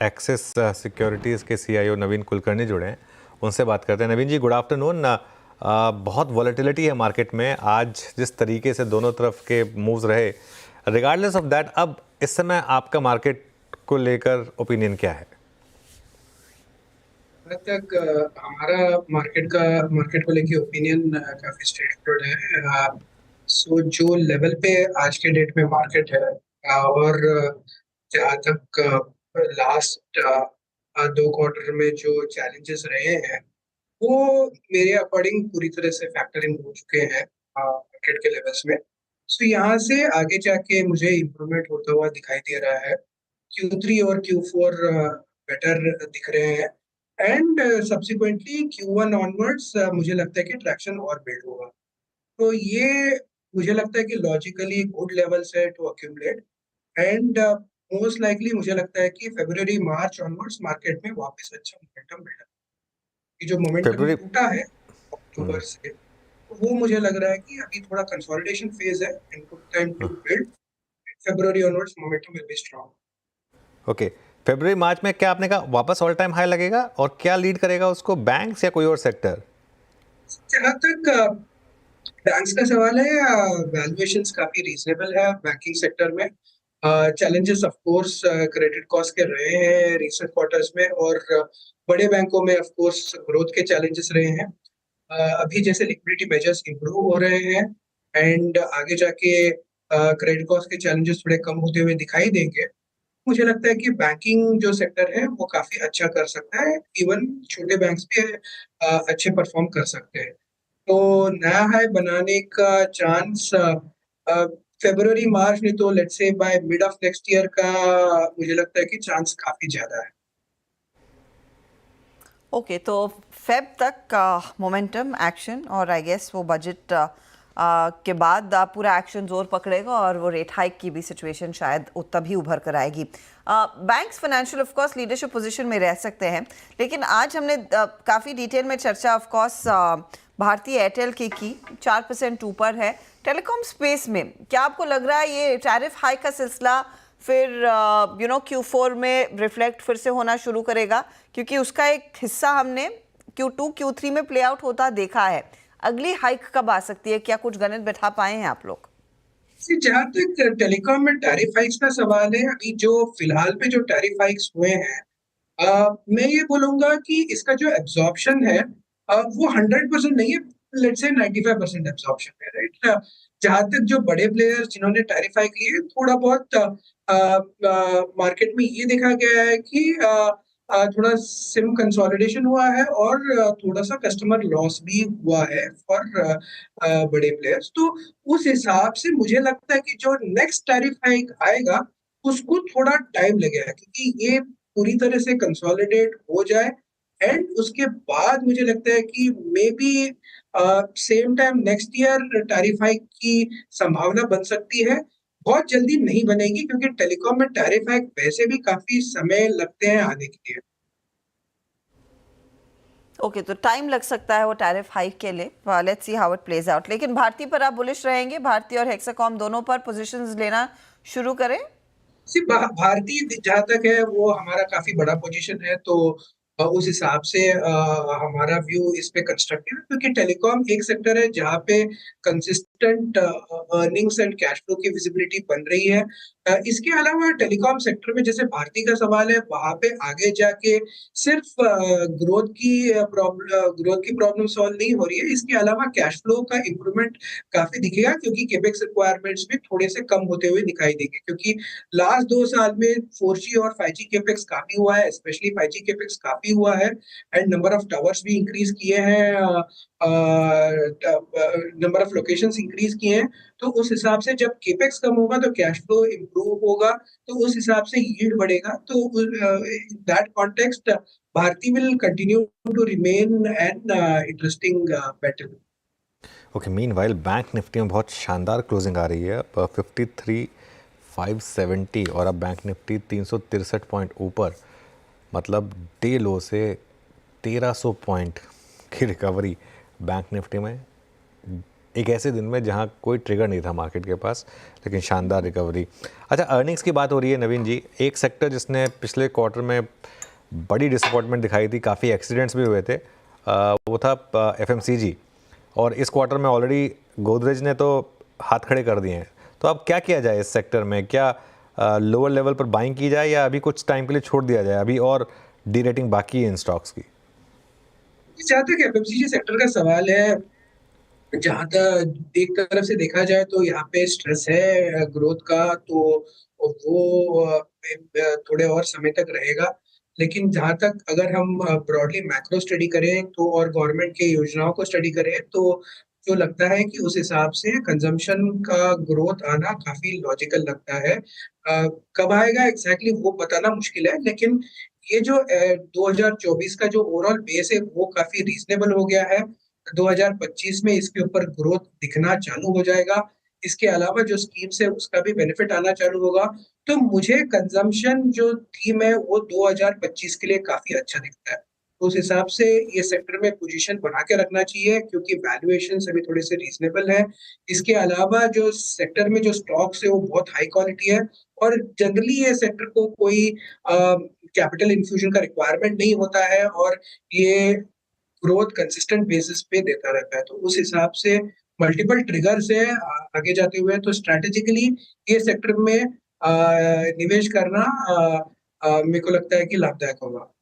Axis securities के CEO नवीन कुलकर्णी जुड़े हैं, उनसे बात करते हैं। नवीन जी, गुड आफ्टरनून। बहुत वॉलेटिलिटी है मार्केट में आज, जिस तरीके से दोनों तरफ के मूव्स रहे, रिगार्डलेस ऑफ दैट, अब इस समय आपका मार्केट को लेकर ओपिनियन क्या है? जहाँ तक हमारा मार्केट को लेके ओपिनियन काफी स्ट्रेट फॉरवर्ड है। सो जो लेवल पे आज के डेट में मार्केट है, और जहाँ तक लास्ट 2 क्वार्टर में जो चैलेंजेस रहे हैं, वो मेरे अकॉर्डिंग पूरी तरह से फैक्टरिंग हो चुके हैं मार्केट के लेवल्स में। सो यहाँ से आगे जाके मुझे इम्प्रूवमेंट होता हुआ दिखाई दे रहा है। Q3 और Q4 बेटर दिख रहे हैं, एंड सब्सिक्वेंटली Q1 ऑनवर्ड्स मुझे लगता है कि ट्रैक्शन और बिल्ड होगा। तो ये मुझे लगता है कि लॉजिकली गुड लेवल्स है to accumulate, and most likely मुझे लगता है कि फरवरी मार्च ऑनवर्ड्स मार्केट में वापस अच्छा मोमेंटम मिलेगा। ये जो मोमेंटम फरवरी। टूटा है अक्टूबर से, वो मुझे लग रहा है कि अभी थोड़ा कंसोलिडेशन फेज है and good time to build. February onwards momentum will be strong. Okay, फरवरी मार्च में क्या आपने कहा वापस ऑल टाइम हाई लगेगा, और क्या लीड करेगा उसको, बैंक्स या कोई और सेक्टर? जहाँ तक बैंक्स का सवाल है, वैल्यूएशंस काफी रीजनेबल है बैंकिंग सेक्टर में। Challenges of course credit cost के रहे हैं रिसेंट क्वार्टर्स में, और बड़े बैंकों में ऑफ कोर्स ग्रोथ के चैलेंजेस रहे हैं। अभी जैसे लिक्विडिटी मेजर्स इंप्रूव हो रहे हैं, एंड आगे जाके क्रेडिट कॉस्ट के चैलेंजेस थोड़े कम होते हुए दिखाई देंगे। मुझे लगता है कि बैंकिंग जो सेक्टर है वो काफी अच्छा कर सकता है। इवन छोटे बैंक्स भी अच्छे परफॉर्म कर सकते हैं। तो नया हाई बनाने का चांस फरवरी मार्च में, तो let's say by mid of next year का मुझे लगता है कि चांस काफी ज्यादा है। ओके, तो फेब तक का मोमेंटम एक्शन, और आई गेस वो बजट के बाद पूरा एक्शन जोर पकड़ेगा और वो रेट हाइक की भी सिचुएशन शायद तभी उभर कर आएगी। Banks financial of course leadership position में रह सकते हैं, लेकिन आज हमने काफ़ी डिटेल में चर्चा ऑफ कोर्स भारतीय एयरटेल की 4% ऊपर है। टेलीकॉम स्पेस में क्या आपको लग रहा है ये टैरिफ हाइक का सिलसिला फिर Q4 में रिफ्लेक्ट फिर से होना शुरू करेगा, क्योंकि उसका एक हिस्सा हमने Q2 Q3 में प्ले आउट होता देखा है। अगली हाइक कब आ सकती है, क्या कुछ गणित बैठा पाए हैं आप लोग? जहाँ तक टेलीकॉम में टैरिफ हाइक्स का सवाल है, अभी जो फिलहाल पे जो टैरिफ हाइक्स हुए हैं, मैं ये बोलूंगा कि इसका जो एब्जॉर्प्शन है, वो 100% नहीं है। लेट्स से 95% एब्जॉर्प्शन है, राइट। जहां तक जो बड़े प्लेयर्स जिन्होंने टैरिफ हाइक लिए, थोड़ा बहुत मार्केट में ये देखा गया है कि थोड़ा सिम कंसोलिडेशन हुआ है, और थोड़ा सा कस्टमर लॉस भी हुआ है फॉर बड़े प्लेयर्स। तो उस हिसाब से मुझे लगता है कि जो नेक्स्ट टैरिफ हाइक आएगा, उसको थोड़ा टाइम लगेगा, क्योंकि ये पूरी तरह से कंसोलिडेट हो जाए, एंड उसके बाद मुझे लगता है कि may be same time next year tariff hike की संभावना बन सकती है। बहुत जल्दी नहीं बनेगी, क्योंकि टेलीकॉम में टैरिफ हाइक वैसे भी काफी समय लगते हैं आने के लिए। ओके, तो टाइम लग सकता है वो टैरिफ हाइक के लिए। Let's see how it plays out. लेकिन भारती पर आप बुलिश रहेंगे? भारती और हेक्साकॉम दोनों पर पोजीशंस लेना शुरू करें? सिर्फ भारतीय जहां तक है वो हमारा काफी बड़ा पोजीशन है, तो उस हिसाब से हमारा व्यू इस पे कंस्ट्रक्टिव है, क्योंकि टेलीकॉम एक सेक्टर है जहां पे consistent earnings and cash flow की विजिबिलिटी बन रही है। इसके अलावा टेलीकॉम सेक्टर में जैसे भारती का सवाल है, वहां पे आगे जाके सिर्फ ग्रोथ की प्रॉब्लम सॉल्व नहीं हो रही है, इसके अलावा कैश फ्लो का इंप्रूवमेंट काफी दिखेगा, क्योंकि केपेक्स रिक्वायरमेंट्स भी थोड़े से कम होते हुए दिखाई देंगे। क्योंकि लास्ट 2 साल में 4G और 5G केपेक्स काफी हुआ है, स्पेशली 5G केपेक्स काफी हुआ है, एंड नंबर ऑफ टावर्स भी इंक्रीज किए हैं, नंबर ऑफ लोकेशंस इंक्रीज किए हैं। तो उस हिसाब से जब केपेक्स कम होगा तो कैश फ्लो इंप्रूव होगा, तो उस हिसाब से यील्ड बढ़ेगा। तो that context Bharti will continue to remain an interesting bet. Okay, meanwhile bank Nifty में बहुत शानदार क्लोजिंग आ रही है, 53,570, और अब बैंक निफ्टी 363 पॉइंट ऊपर, मतलब डे लो से 1300 पॉइंट की रिकवरी बैंक निफ्टी में। एक ऐसे दिन में जहां कोई ट्रिगर नहीं था मार्केट के पास, लेकिन शानदार रिकवरी। अच्छा, अर्निंग्स की बात हो रही है नवीन जी, एक सेक्टर जिसने पिछले क्वार्टर में बड़ी डिसअपॉइंटमेंट दिखाई थी, काफ़ी एक्सीडेंट्स भी हुए थे, वो था FMCG। और इस क्वार्टर में ऑलरेडी गोदरेज ने तो हाथ खड़े कर दिए हैं। तो अब क्या किया जाए इस सेक्टर में? क्या लोअर लेवल पर बाइंग की जाए या अभी कुछ टाइम के लिए छोड़ दिया जाए? अभी और डी रेटिंग बाकी है इन स्टॉक्स की। जहाँ तक एफएमसीजी सेक्टर का सवाल है, जहाँ तक एक तरफ से देखा जाए तो यहाँ पे स्ट्रेस है ग्रोथ का, तो वो थोड़े और समय तक रहेगा। लेकिन जहाँ तक अगर हम ब्रॉडली मैक्रो स्टडी करें तो और गवर्नमेंट की योजनाओं को स्टडी करें तो जो लगता है कि उस हिसाब से कंजम्पशन का ग्रोथ आना काफी लॉजिकल लगता है। कब आएगा एग्जैक्टली वो बताना मुश्किल है, लेकिन ये जो 2024 का जो ओवरऑल बेस है वो काफी रीजनेबल हो गया है। 2025 में इसके ऊपर ग्रोथ दिखना चालू हो जाएगा। इसके अलावा जो स्कीम्स है उसका भी बेनिफिट आना चालू होगा। तो मुझे कंजम्पशन जो थीम है वो 2025 के लिए काफी अच्छा दिखता है। तो उस हिसाब से ये सेक्टर में पोजीशन बना के रखना चाहिए क्योंकि वैल्यूएशन अभी थोड़े से रीजनेबल है। इसके अलावा जो सेक्टर में जो स्टॉक्स है वो बहुत हाई क्वालिटी है और जनरली ये सेक्टर को कोई कैपिटल इन्फ्यूजन का रिक्वायरमेंट नहीं होता है और ये ग्रोथ कंसिस्टेंट बेसिस पे देता रहता है। तो उस हिसाब से मल्टीपल ट्रिगर्स है आगे जाते हुए, तो स्ट्रैटेजिकली ये सेक्टर में निवेश करना मेरे को लगता है कि लाभदायक होगा।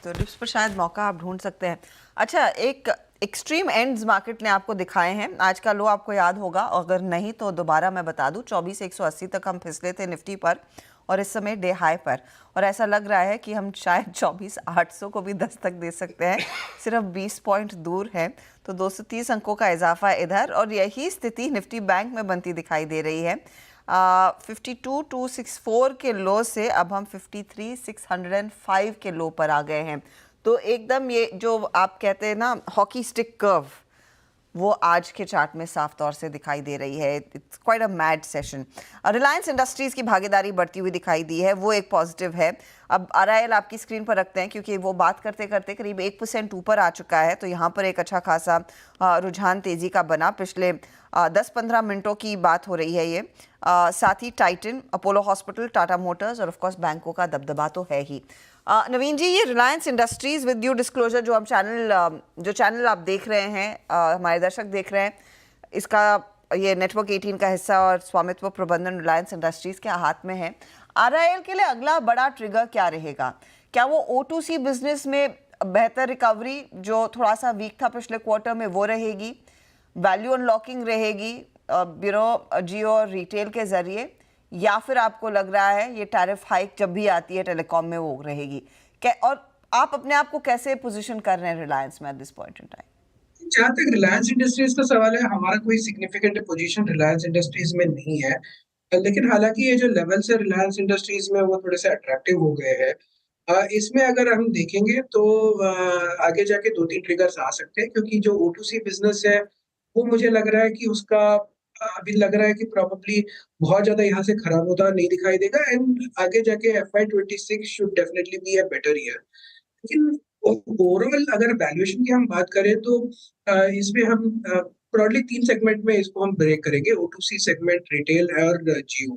तो डिप्स पर शायद मौका आप ढूंढ सकते हैं। अच्छा, एक एक्सट्रीम एंड्स मार्केट ने आपको दिखाए हैं। आज का लो आपको याद होगा, अगर नहीं तो दोबारा मैं बता दूं, 24,180 तक हम फिसले थे निफ्टी पर और इस समय डे हाई पर, और ऐसा लग रहा है कि हम शायद 24,800 को भी दस्तक दे सकते हैं। सिर्फ 20 पॉइंट दूर है, तो 230 अंकों का इजाफा इधर, और यही स्थिति निफ्टी बैंक में बनती दिखाई दे रही है। 52,264 के लो से अब हम 53,605 के लो पर आ गए हैं। तो एकदम ये जो आप कहते हैं ना हॉकी स्टिक कर्व, वो आज के चार्ट में साफ तौर से दिखाई दे रही है। It's quite a mad session. Reliance industries की भागीदारी बढ़ती हुई दिखाई दी है, वो एक पॉजिटिव है। अब RIL आपकी स्क्रीन पर रखते हैं क्योंकि वो बात करते करते करीब 1% ऊपर आ चुका है, तो यहाँ पर एक अच्छा खासा रुझान तेजी का बना। पिछले 10-15 मिनटों की बात हो रही है ये। साथ ही Titan, Apollo hospital, Tata motors और ऑफकोर्स बैंकों का दबदबा तो है ही। नवीन जी, ये Reliance industries with due disclosure जो हम चैनल आप देख रहे हैं, हमारे दर्शक देख रहे हैं, इसका ये नेटवर्क 18 का हिस्सा और स्वामित्व प्रबंधन रिलायंस इंडस्ट्रीज के हाथ में है। RIL के लिए अगला बड़ा ट्रिगर क्या रहेगा? क्या वो O2C बिजनेस में बेहतर रिकवरी जो थोड़ा सा वीक था पिछले क्वार्टर में वो रहेगी, वैल्यू अनलॉकिंग रहेगी जियो और रिटेल के जरिए, या फिर आपको लग रहा है ये टैरिफ हाइक जब भी आती है टेलीकॉम में वो रहेगी? और आप अपने आप को कैसे पोजीशन कर रहे हैं रिलायंस में at this point in time? जहाँ तक रिलायंस इंडस्ट्रीज का सवाल है, हमारा कोई सिग्निफिकेंट पोजीशन रिलायंस इंडस्ट्रीज में नहीं है। लेकिन हालांकि ये जो लेवल्स है रिलायंस इंडस्ट्रीज में वो थोड़े से अट्रैक्टिव हो गए हैं। इसमें अगर हम देखेंगे तो आगे जाके 2-3 ट्रिगर्स आ सकते हैं क्योंकि जो O2C बिजनेस है वो मुझे लग रहा है कि उसका अभी लग रहा है कि प्रोबेबली बहुत ज्यादा यहाँ से खराब होता नहीं दिखाई देगा एंड आगे जाके FY26 should definitely be a better year. लेकिन ओवरऑल अगर वैल्यूएशन की हम बात करें तो इसमें हम ब्रॉडली 3 सेगमेंट में इसको हम ब्रेक करेंगे, O2C सेगमेंट, रिटेल और जियो।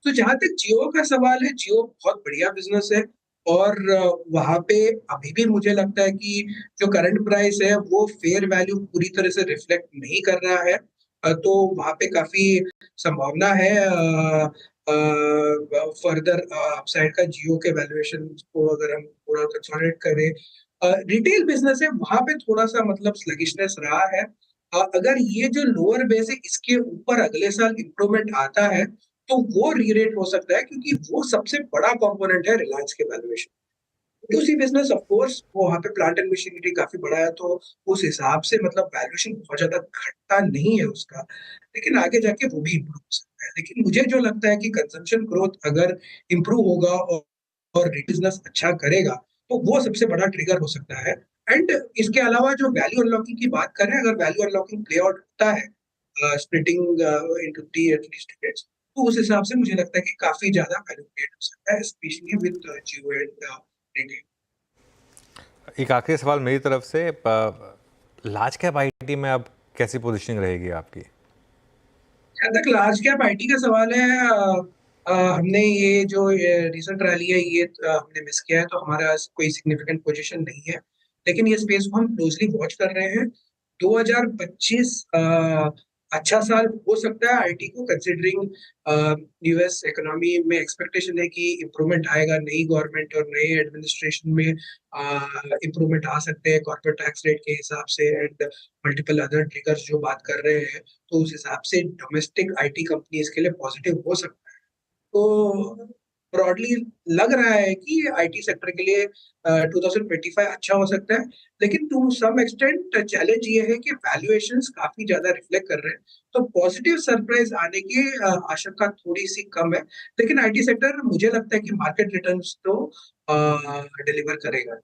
तो जहाँ तक जियो का सवाल है, जियो बहुत बढ़िया बिजनेस है और वहाँ पे अभी भी मुझे लगता है कि जो करंट प्राइस है वो फेयर वैल्यू पूरी तरह से रिफ्लेक्ट नहीं कर रहा है। तो वहाँ पे काफी संभावना है फर्दर अपसाइड का जियो के वैल्यूएशन को अगर हम पूरा कंसोलिडेट करें। रिटेल बिजनेस है वहां पे थोड़ा सा मतलब स्लगिशनेस रहा है। अगर ये जो लोअर बेस है इसके ऊपर अगले साल इंप्रूवमेंट आता है तो वो रीरेट हो सकता है क्योंकि वो सबसे बड़ा कंपोनेंट है रिलायंस के वैल्यूएशन। दूसरी बिजनेस ऑफ कोर्स वो वहाँ पे प्लांट एंड मशीनरी काफी बड़ा है तो उस हिसाब से मतलब वैल्यूएशन बहुत ज्यादा घटता नहीं है उसका, लेकिन आगे जाके वो भी इम्प्रूव हो सकता है। लेकिन मुझे जो लगता है कि कंजम्पशन ग्रोथ अगर इम्प्रूव होगा और बिजनेस अच्छा करेगा तो वो सबसे बड़ा ट्रिगर हो सकता है। एंड इसके अलावा जो वैल्यू अनलॉकिंग की बात करें, अगर वैल्यू अनलॉकिंग प्ले आउट होता है स्प्लिटिंग इनटू 3 एटलीस्ट टिकट्स, तो उस हिसाब से मुझे लगता है कि काफी ज्यादा वैल्यू क्रिएट हो सकता है specially with Jio and retail. एक आखिरी सवाल मेरी तरफ से, लार्ज कैप IT में अब कैसी पोजीशनिंग रहेगी आपकी? जहाँ तक लार्ज कैप आईटी का सवाल है, हमने ये जो रिसेंट रैली है ये हमने मिस किया है, तो हमारा कोई सिग्निफिकेंट पोजीशन नहीं है। लेकिन ये स्पेस को हम क्लोजली वॉच कर रहे हैं। 2025 अच्छा साल हो सकता है आईटी को, कंसिडरिंग यूएस इकोनॉमी में एक्सपेक्टेशन है कि इम्प्रूवमेंट आएगा, नई गवर्नमेंट और नए एडमिनिस्ट्रेशन में इम्प्रूवमेंट आ सकते हैं कॉर्पोरेट टैक्स रेट के हिसाब से एंड मल्टीपल अदर ट्रिगर्स जो बात कर रहे हैं, तो उस हिसाब से डोमेस्टिक आईटी कंपनीज के लिए पॉजिटिव हो सकता है। तो ब्रॉडली लग रहा है कि आईटी सेक्टर के लिए 2025 अच्छा हो सकता है, लेकिन टू सम एक्सटेंट चैलेंज ये है कि वैल्यूएशंस काफी ज्यादा रिफ्लेक्ट कर रहे हैं, तो पॉजिटिव सरप्राइज आने की आशंका थोड़ी सी कम है। लेकिन आईटी सेक्टर मुझे लगता है कि मार्केट रिटर्न्स तो डिलीवर करेगा।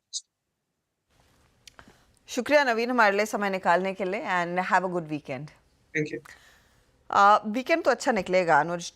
शुक्रिया नवीन हमारे लिए समय निकालने के लिए and have a good weekend. Thank you. Weekend तो अच्छा निकलेगा अनुज।